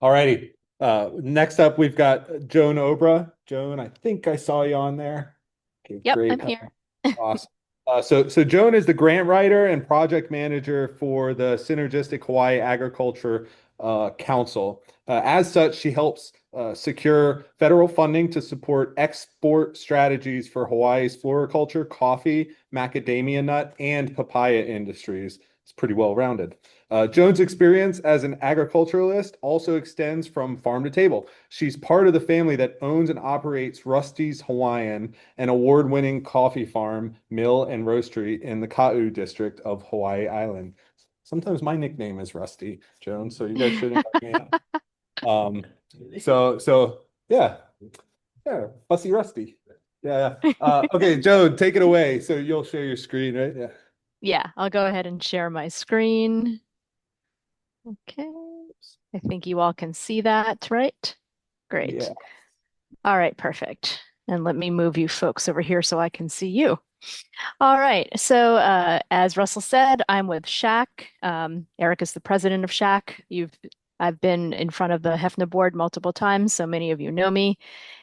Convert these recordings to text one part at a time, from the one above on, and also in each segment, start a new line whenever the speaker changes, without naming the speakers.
All righty. Next up, we've got Joan Obra. Joan, I think I saw you on there. Okay,
Yep, I'm
great.
here.
Awesome. So Joan is the grant writer and project manager for the Synergistic Hawaii Agriculture Council. As such, she helps secure federal funding to support export strategies for Hawaii's floriculture, coffee, macadamia nut, and papaya industries. It's pretty well rounded. Joan's experience as an agriculturalist also extends from farm to table. She's part of the family that owns and operates Rusty's Hawaiian, an award-winning coffee farm, mill, and roastery in the Ka'u district of Hawaii Island. Sometimes my nickname is Rusty, Joan, so you guys should invite me out. Um, so yeah, yeah, Fussy Rusty. Yeah, yeah. Okay, Joan, take it away. So you'll share your screen, right? Yeah.
Yeah, I'll go ahead and share my screen. Okay. I think you all can see that, right? Great.
Yeah.
All right, perfect. And let me move you folks over here so I can see you. All right. So, as Russell said, I'm with SHAC. Eric is the president of SHAC. I've been in front of the HFNA board multiple times, so many of you know me.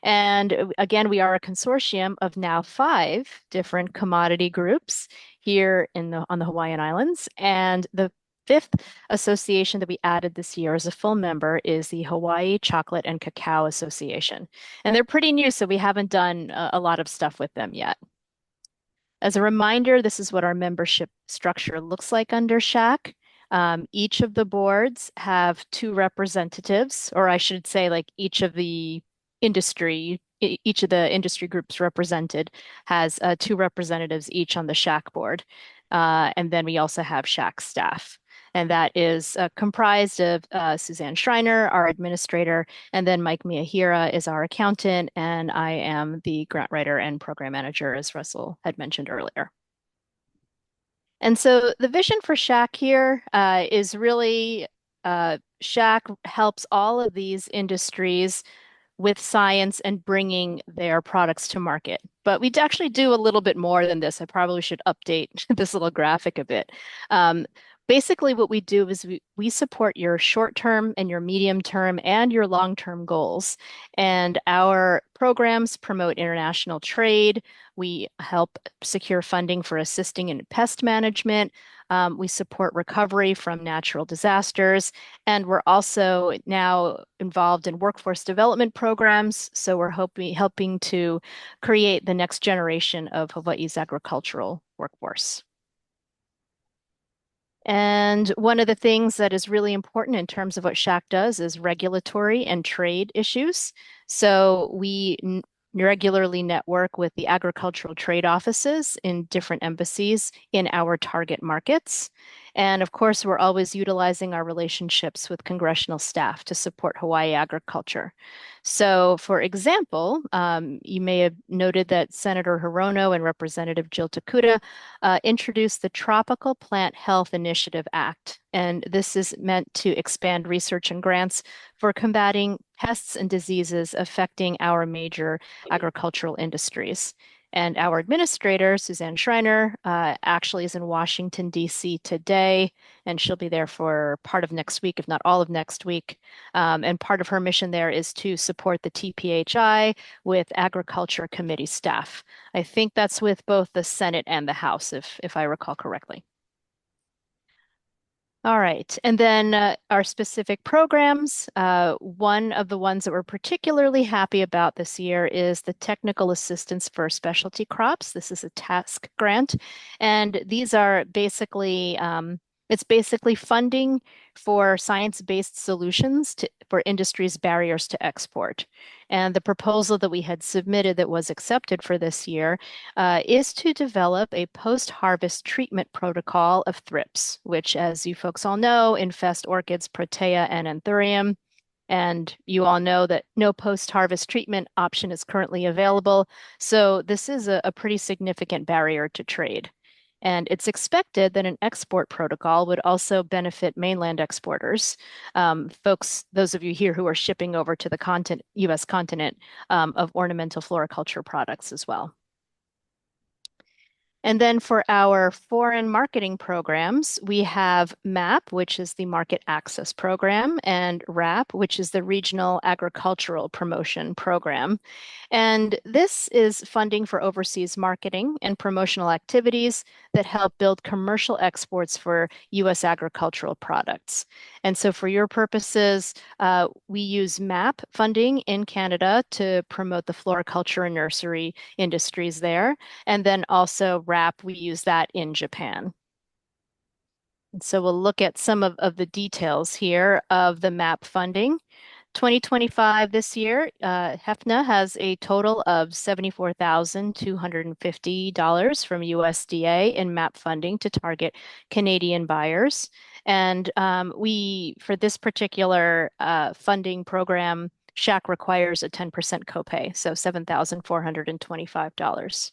And again, we are a consortium of now 5 different commodity groups here on the Hawaiian Islands. And the fifth association that we added this year as a full member is the Hawaii Chocolate and Cacao Association. And they're pretty new, so we haven't done a lot of stuff with them yet. As a reminder, this is what our membership structure looks like under SHAC. Each of the boards have 2 representatives, or I should say, like each of the industry groups represented has 2 representatives each on the SHAC board. And then we also have SHAC staff. And that is comprised of Suzanne Schreiner, our administrator, and then Mike Miyahira is our accountant, and I am the grant writer and program manager, as Russell had mentioned earlier. And so the vision for SHAC here is really SHAC helps all of these industries with science and bringing their products to market. But we actually do a little bit more than this. I probably should update this little graphic a bit. Um, Basically, what we do is we support your short term and your medium term and your long term goals. And our programs promote international trade. We help secure funding for assisting in pest management. We support recovery from natural disasters. And we're also now involved in workforce development programs. So we're helping to create the next generation of Hawaii's agricultural workforce. And one of the things that is really important in terms of what SHAC does is regulatory and trade issues. So we regularly network with the agricultural trade offices in different embassies in our target markets. And of course, we're always utilizing our relationships with congressional staff to support Hawaii agriculture. So, for example, you may have noted that Senator Hirono and Representative Jill Takuda introduced the Tropical Plant Health Initiative Act. And this is meant to expand research and grants for combating pests and diseases affecting our major agricultural industries. And our administrator, Suzanne Schreiner, actually is in Washington, D.C. today, and she'll be there for part of next week, if not all of next week. And part of her mission there is to support the TPHI with Agriculture Committee staff. I think that's with both the Senate and the House, if I recall correctly. All right. And then our specific programs. One of the ones that we're particularly happy about this year is the Technical Assistance for Specialty Crops. This is a task grant. And these are basically, it's basically funding for science-based solutions for industry's barriers to export. And the proposal that we had submitted that was accepted for this year is to develop a post-harvest treatment protocol of thrips, which, as you folks all know, infest orchids, protea, and anthurium. And you all know that no post-harvest treatment option is currently available. So this is a pretty significant barrier to trade. And it's expected that an export protocol would also benefit mainland exporters, folks, those of you here who are shipping over to the US continent of ornamental floriculture products as well. And then for our foreign marketing programs, we have MAP, which is the Market Access Program, and RAP, which is the Regional Agricultural Promotion Program. And this is funding for overseas marketing and promotional activities that help build commercial exports for U.S. agricultural products. And so, for your purposes, we use MAP funding in Canada to promote the floriculture and nursery industries there. And then also wrap, we use that in Japan. And so we'll look at some of the details here of the MAP funding. 2025 this year, HFNA has a total of $74,250 from USDA in MAP funding to target Canadian buyers. And for this particular funding program, SHAC requires a 10% copay, so $7,425.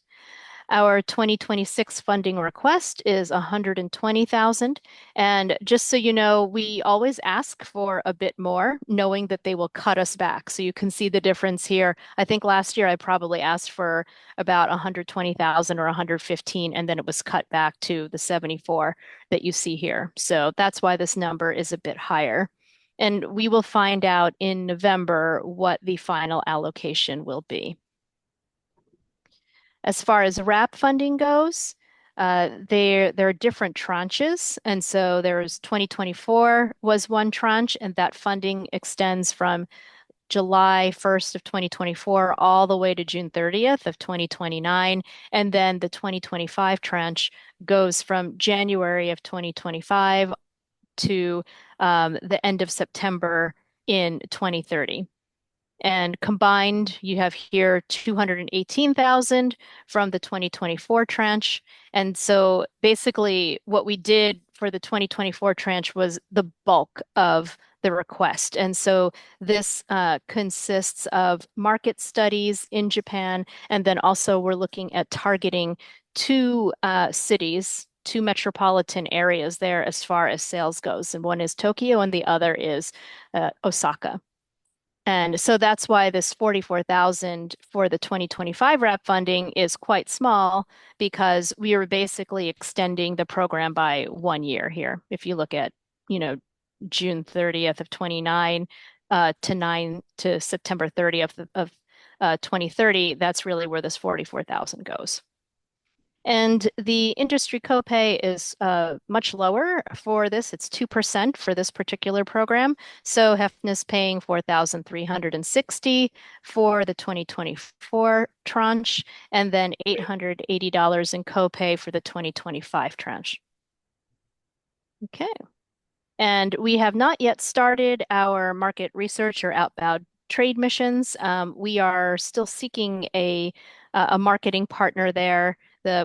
Our 2026 funding request is 120,000. And just so you know, we always ask for a bit more, knowing that they will cut us back. So you can see the difference here. I think last year I probably asked for about 120,000 or 115, and then it was cut back to the 74 that you see here. So that's why this number is a bit higher. And we will find out in November what the final allocation will be. As far as RAP funding goes, there are different tranches. And so there's 2024 was one tranche, and that funding extends from July 1st of 2024 all the way to June 30th of 2029. And then the 2025 tranche goes from January of 2025 to the end of September in 2030. And combined, you have here 218,000 from the 2024 tranche. And so basically what we did for the 2024 tranche was the bulk of the request. And so this consists of market studies in Japan, and then also we're looking at targeting two cities, two metropolitan areas there as far as sales goes. And one is Tokyo and the other is Osaka. And so that's why this 44,000 for the 2025 RAP funding is quite small because we are basically extending the program by 1 year here. If you look at, you know, June 30th of 29 to September 30th of 2030, that's really where this 44,000 goes. And the industry copay is much lower for this. It's 2% for this particular program. So Hefner is paying 4,360 for the 2024 tranche, and then $880 in copay for the 2025 tranche. Okay. And we have not yet started our market research or outbound trade missions. We are still seeking a marketing partner there.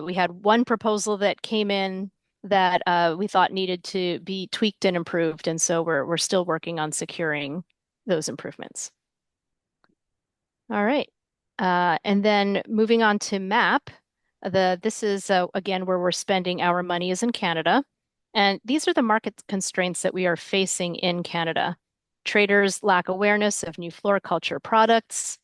We had one proposal that came in that we thought needed to be tweaked and improved, and so we're still working on securing those improvements. All right. And then moving on to MAP, this is again where we're spending our money is in Canada. And these are the market constraints that we are facing in Canada. Traders lack awareness of new floriculture products,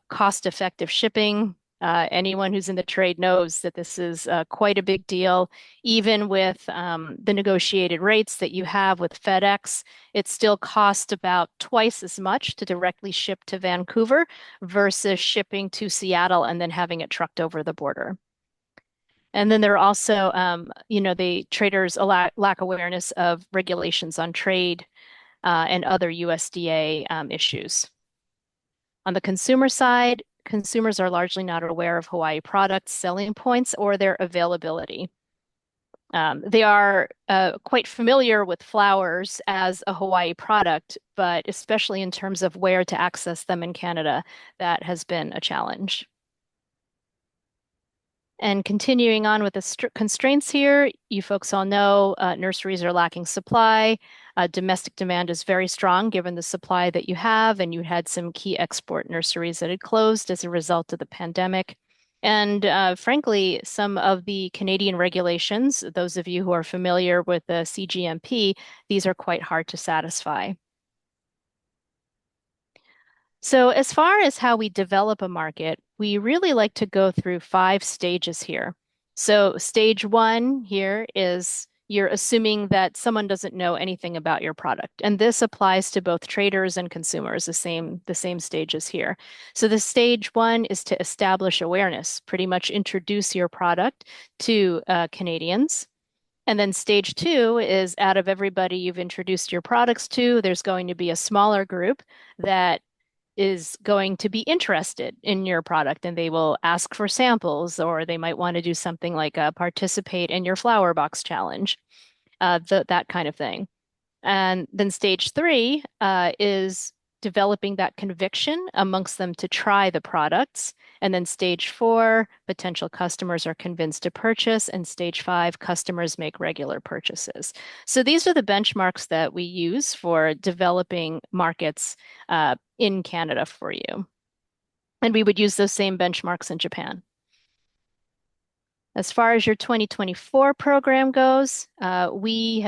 cost-effective shipping. Anyone who's in the trade knows that this is quite a big deal. Even with the negotiated rates that you have with FedEx, it still costs about twice as much to directly ship to Vancouver versus shipping to Seattle and then having it trucked over the border. And then there are also, the traders lack awareness of regulations on trade and other USDA issues. On the consumer side, consumers are largely not aware of Hawaii products, selling points, or their availability. They are quite familiar with flowers as a Hawaii product, but especially in terms of where to access them in Canada, that has been a challenge. And continuing on with the constraints here, you folks all know nurseries are lacking supply. Domestic demand is very strong given the supply that you have, and you had some key export nurseries that had closed as a result of the pandemic. And frankly, some of the Canadian regulations, those of you who are familiar with the CGMP, these are quite hard to satisfy. So as far as how we develop a market, we really like to go through 5 stages here. So stage one here is you're assuming that someone doesn't know anything about your product. And this applies to both traders and consumers, the same stages here. So the stage one is to establish awareness, pretty much introduce your product to Canadians. And then stage two is out of everybody you've introduced your products to, there's going to be a smaller group that is going to be interested in your product and they will ask for samples, or they might want to do something like participate in your flower box challenge, that kind of thing. And then stage three is developing that conviction amongst them to try the products. And then stage four, potential customers are convinced to purchase. And stage five, customers make regular purchases. So these are the benchmarks that we use for developing markets in Canada for you. And we would use those same benchmarks in Japan. As far as your 2024 program goes, we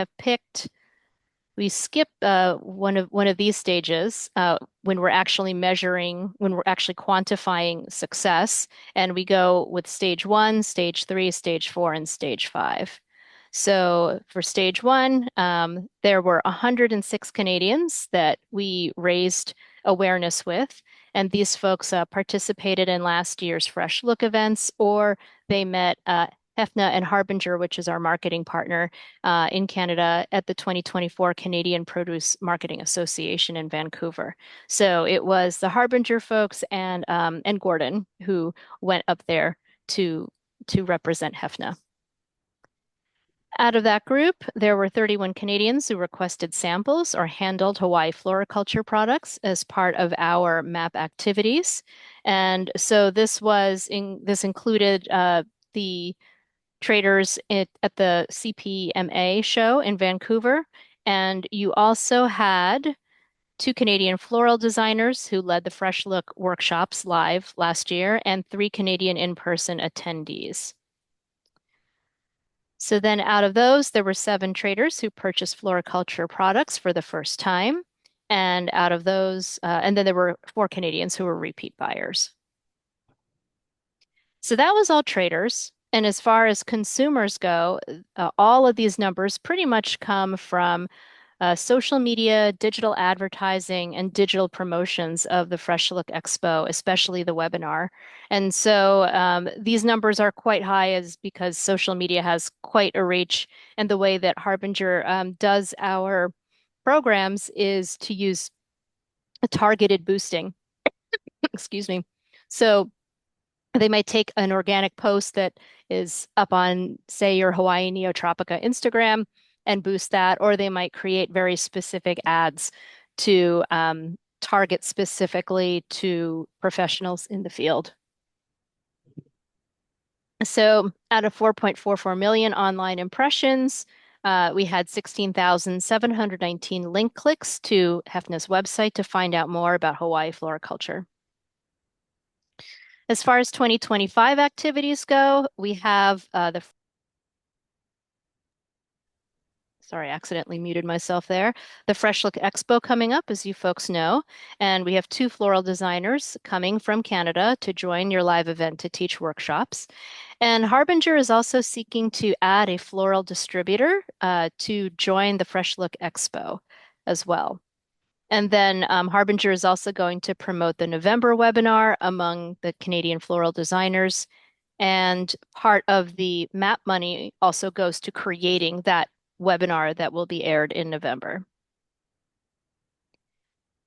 skip one of these stages when we're actually measuring, when we're actually quantifying success, and we go with stage one, stage three, stage four, and stage five. So for stage one, there were 106 Canadians that we raised awareness with, and these folks participated in last year's Fresh Look events, or they met HFNA and Harbinger, which is our marketing partner in Canada, at the 2024 Canadian Produce Marketing Association in Vancouver. So it was the Harbinger folks and Gordon who went up there to represent HFNA. Out of that group, there were 31 Canadians who requested samples or handled Hawaii floriculture products as part of our MAP activities. And so this included the traders at the CPMA show in Vancouver. And you also had two Canadian floral designers who led the Fresh Look workshops live last year, and three Canadian in-person attendees. So then out of those, there were 7 traders who purchased floriculture products for the first time. And out of those, and then there were 4 Canadians who were repeat buyers. So that was all traders. And as far as consumers go, all of these numbers pretty much come from social media, digital advertising, and digital promotions of the Fresh Look Expo, especially the webinar. And so these numbers are quite high as because social media has quite a reach. And the way that Harbinger does our programs is to use a targeted boosting. Excuse me. So they might take an organic post that is up on, say, your Hawaii Neotropica Instagram and boost that, or they might create very specific ads to target specifically to professionals in the field. So out of 4.44 million online impressions, we had 16,719 link clicks to HFNA's website to find out more about Hawaii floriculture. As far as 2025 activities go, we have sorry, I accidentally muted myself there. The Fresh Look Expo coming up, as you folks know, and we have 2 floral designers coming from Canada to join your live event to teach workshops. And Harbinger is also seeking to add a floral distributor to join the Fresh Look Expo as well. And then Harbinger is also going to promote the November webinar among the Canadian floral designers. And part of the MAP money also goes to creating that webinar that will be aired in November.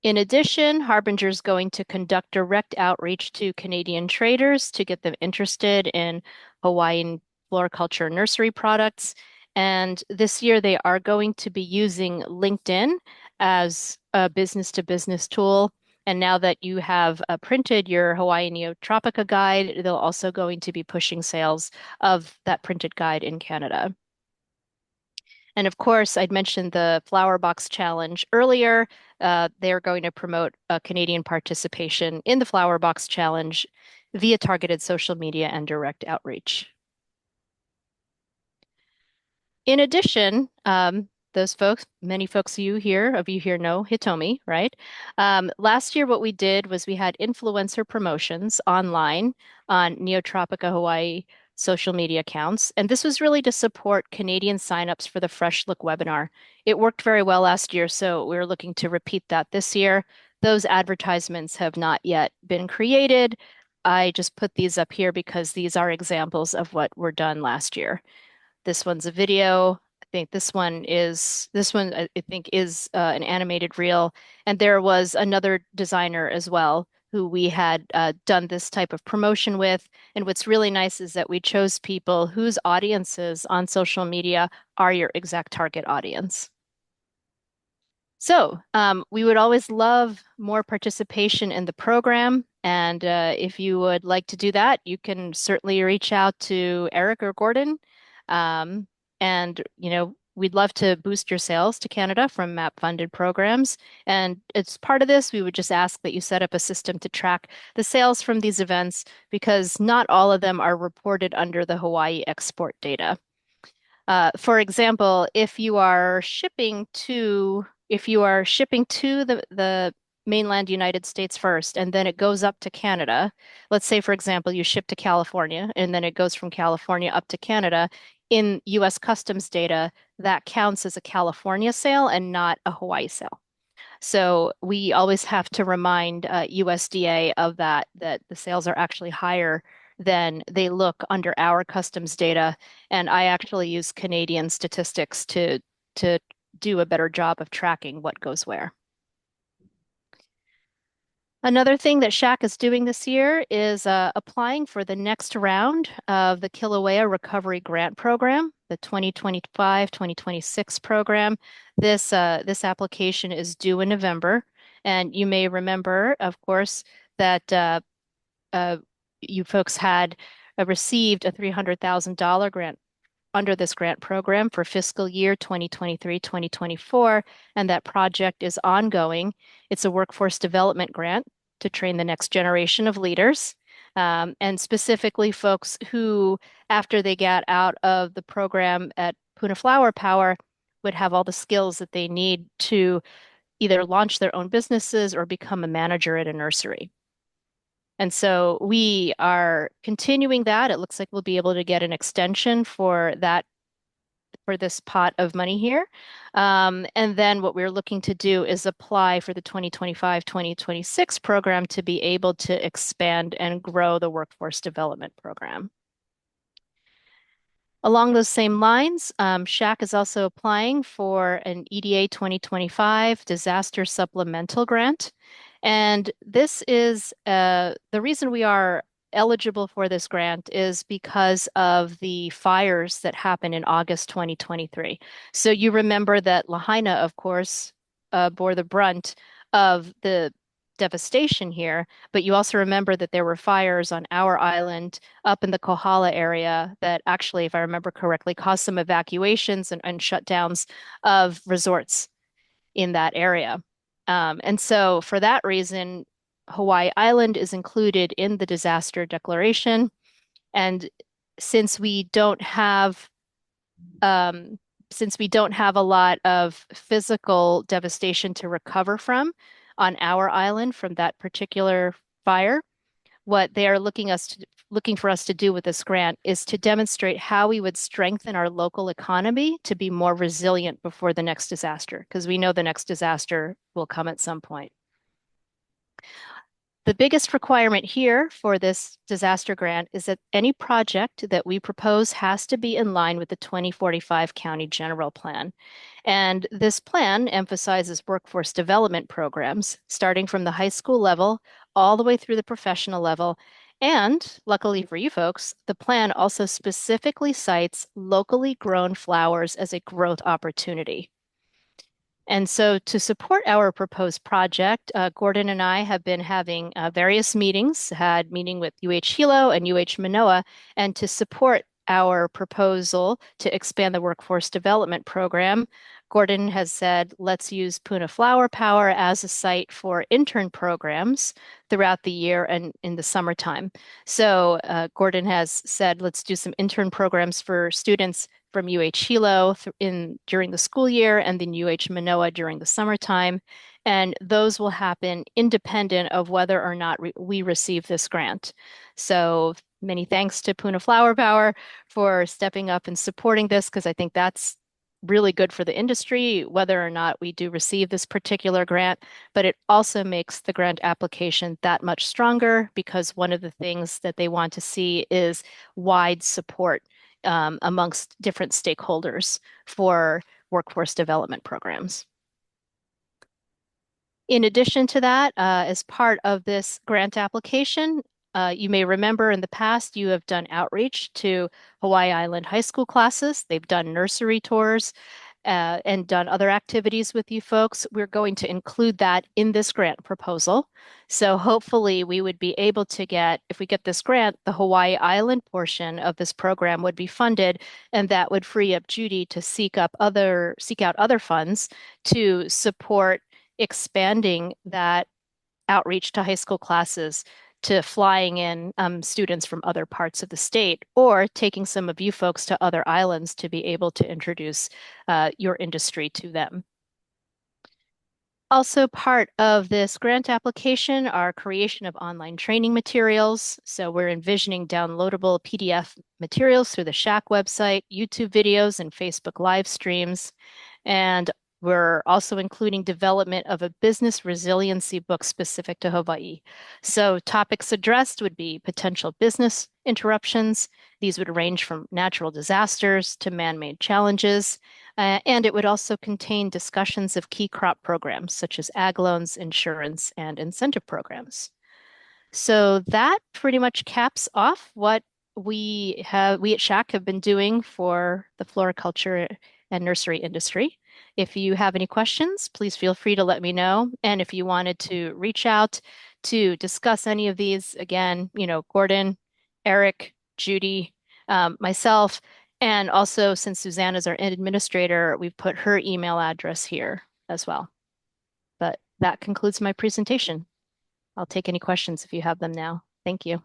In addition, Harbinger is going to conduct direct outreach to Canadian traders to get them interested in Hawaiian floriculture nursery products. And this year they are going to be using LinkedIn as a business-to-business tool. And now that you have printed your Hawaii Neotropica guide, they're also going to be pushing sales of that printed guide in Canada. And of course, I'd mentioned the Flower Box Challenge earlier. They're going to promote Canadian participation in the Flower Box Challenge via targeted social media and direct outreach. In addition, those folks, many folks of you here know Hitomi, right? Last year, what we did was we had influencer promotions online on Neotropica Hawaii social media accounts. And this was really to support Canadian signups for the Fresh Look webinar. It worked very well last year, so we're looking to repeat that this year. Those advertisements have not yet been created. I just put these up here because these are examples of what were done last year. This one's a video. I think this one I think is an animated reel. And there was another designer as well who we had done this type of promotion with. And what's really nice is that we chose people whose audiences on social media are your exact target audience. So, we would always love more participation in the program. And if you would like to do that, you can certainly reach out to Eric or Gordon. Um, and, we'd love to boost your sales to Canada from MAP-funded programs. And as part of this, we would just ask that you set up a system to track the sales from these events because not all of them are reported under the Hawaii export data. For example, if you are shipping to the mainland United States first, and then it goes up to Canada. Let's say, for example, you ship to California, and then it goes from California up to Canada. In US Customs data, that counts as a California sale and not a Hawaii sale. So we always have to remind USDA of that the sales are actually higher than they look under our customs data. And I actually use Canadian statistics to do a better job of tracking what goes where. Another thing that SHAC is doing this year is applying for the next round of the Kilauea Recovery Grant Program, the 2025-2026 program. This application is due in November, and you may remember, of course, that uh, you folks had received a $300,000 grant under this grant program for fiscal year 2023-2024, and that project is ongoing. It's a workforce development grant to train the next generation of leaders, and specifically folks who, after they get out of the program at Puna Flower Power, would have all the skills that they need to either launch their own businesses or become a manager at a nursery. And so we are continuing that. It looks like we'll be able to get an extension for that for this pot of money here. And then what we're looking to do is apply for the 2025-2026 program to be able to expand and grow the workforce development program. Along those same lines, SHAC is also applying for an EDA 2025 disaster supplemental grant. And this is the reason we are eligible for this grant is because of the fires that happened in August 2023. So you remember that Lahaina, of course, bore the brunt of the devastation here, but you also remember that there were fires on our island up in the Kohala area that actually, if I remember correctly, caused some evacuations and shutdowns of resorts in that area. And so for that reason, Hawaii Island is included in the disaster declaration. And since we don't have since we don't have a lot of physical devastation to recover from on our island from that particular fire, what they are looking for us to do with this grant is to demonstrate how we would strengthen our local economy to be more resilient before the next disaster, because we know the next disaster will come at some point. The biggest requirement here for this disaster grant is that any project that we propose has to be in line with the 2045 County General Plan. And this plan emphasizes workforce development programs, starting from the high school level all the way through the professional level. And luckily for you folks, the plan also specifically cites locally grown flowers as a growth opportunity. And so to support our proposed project, Gordon and I have been having various meetings, had meeting with UH Hilo and UH Manoa, and to support our proposal to expand the workforce development program, Gordon has said, let's use Puna Flower Power as a site for intern programs throughout the year and in the summertime. So Gordon has said, let's do some intern programs for students from UH Hilo during the school year and then UH Manoa during the summertime. And those will happen independent of whether or not we receive this grant. So many thanks to Puna Flower Power for stepping up and supporting this because I think that's really good for the industry, whether or not we do receive this particular grant. But it also makes the grant application that much stronger because one of the things that they want to see is wide support amongst different stakeholders for workforce development programs. In addition to that, as part of this grant application, you may remember in the past you have done outreach to Hawaii Island high school classes. They've done nursery tours and done other activities with you folks. We're going to include that in this grant proposal. So hopefully we would be able to get, if we get this grant, the Hawaii Island portion of this program would be funded, and that would free up Judy to seek out other funds to support expanding that outreach to high school classes to flying in students from other parts of the state or taking some of you folks to other islands to be able to introduce your industry to them. Also part of this grant application are creation of online training materials. So we're envisioning downloadable PDF materials through the SHAC website, YouTube videos, and Facebook live streams. And we're also including development of a business resiliency book specific to Hawaii. So topics addressed would be potential business interruptions. These would range from natural disasters to man-made challenges. And it would also contain discussions of key crop programs such as ag loans, insurance, and incentive programs. So that pretty much caps off what we at SHAC have been doing for the floriculture and nursery industry. If you have any questions, please feel free to let me know. And if you wanted to reach out to discuss any of these, again, Gordon, Eric, Judy, myself, and also since Susanna's our administrator, we've put her email address here as well. But that concludes my presentation. I'll take any questions if you have them now. Thank you.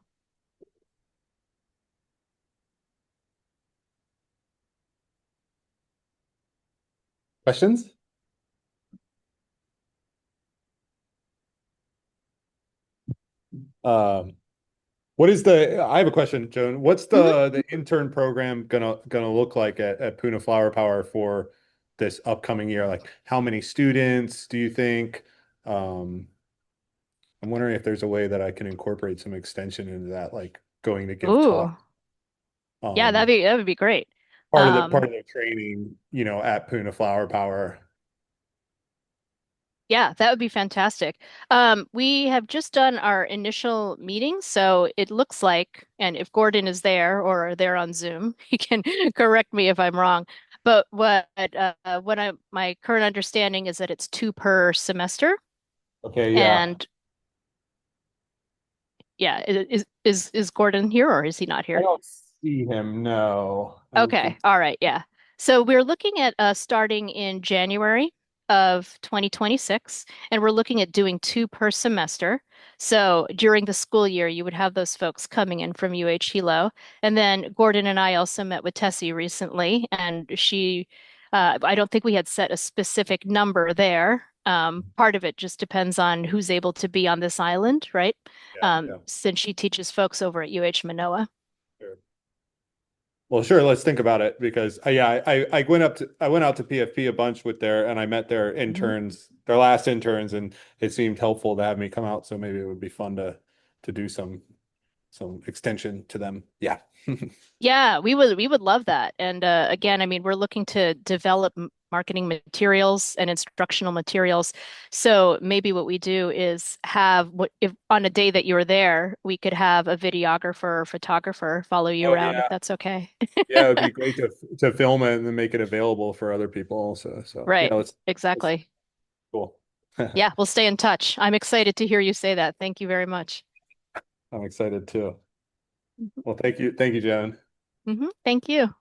Questions? Um, I have a question, Joan. What's
Mhm.
the intern program gonna look like at Puna Flower Power for this upcoming year? Like how many students do you think? Um, I'm wondering if there's a way that I can incorporate some extension into that, like going to give talk.
Ooh, yeah,
Um,
that would be great.
part
Um,
of the training, at Puna Flower Power.
yeah, that would be fantastic. We have just done our initial meeting, so it looks like, and if Gordon is there or they're on Zoom, he can correct me if I'm wrong. But my current understanding is that it's two per semester,
Okay, yeah.
and yeah, is Gordon here or is he not
I
here?
don't see him. No, I don't
Okay.
think.
All right. Yeah. So we're looking at starting in January of 2026, and we're looking at doing two per semester. So during the school year, you would have those folks coming in from UH-Hilo. And then Gordon and I also met with Tessie recently, and I don't think we had set a specific number there. Part of it just depends on who's able to be on this island, right?
Yeah, yeah.
Since she teaches folks over at UH Manoa.
Sure. Well, sure. Let's think about it because yeah, I went out to PFP a bunch with and I met their
Mhm.
interns, their last interns, and it seemed helpful to have me come out. So maybe it would be fun to do some extension to them. Yeah.
Yeah, we would love that. And again, I mean, we're looking to develop marketing materials and instructional materials. So maybe what we do is have what if on a day that you're there, we could have a videographer or photographer follow you
Oh
around if
yeah.
that's okay.
Yeah, it would be great to film it and then make it available for other people also. So yeah,
Right,
let's
exactly.
cool.
Yeah, we'll stay in touch. I'm excited to hear you say that. Thank you very much.
I'm excited too. Well, thank you, Joan.
Thank you.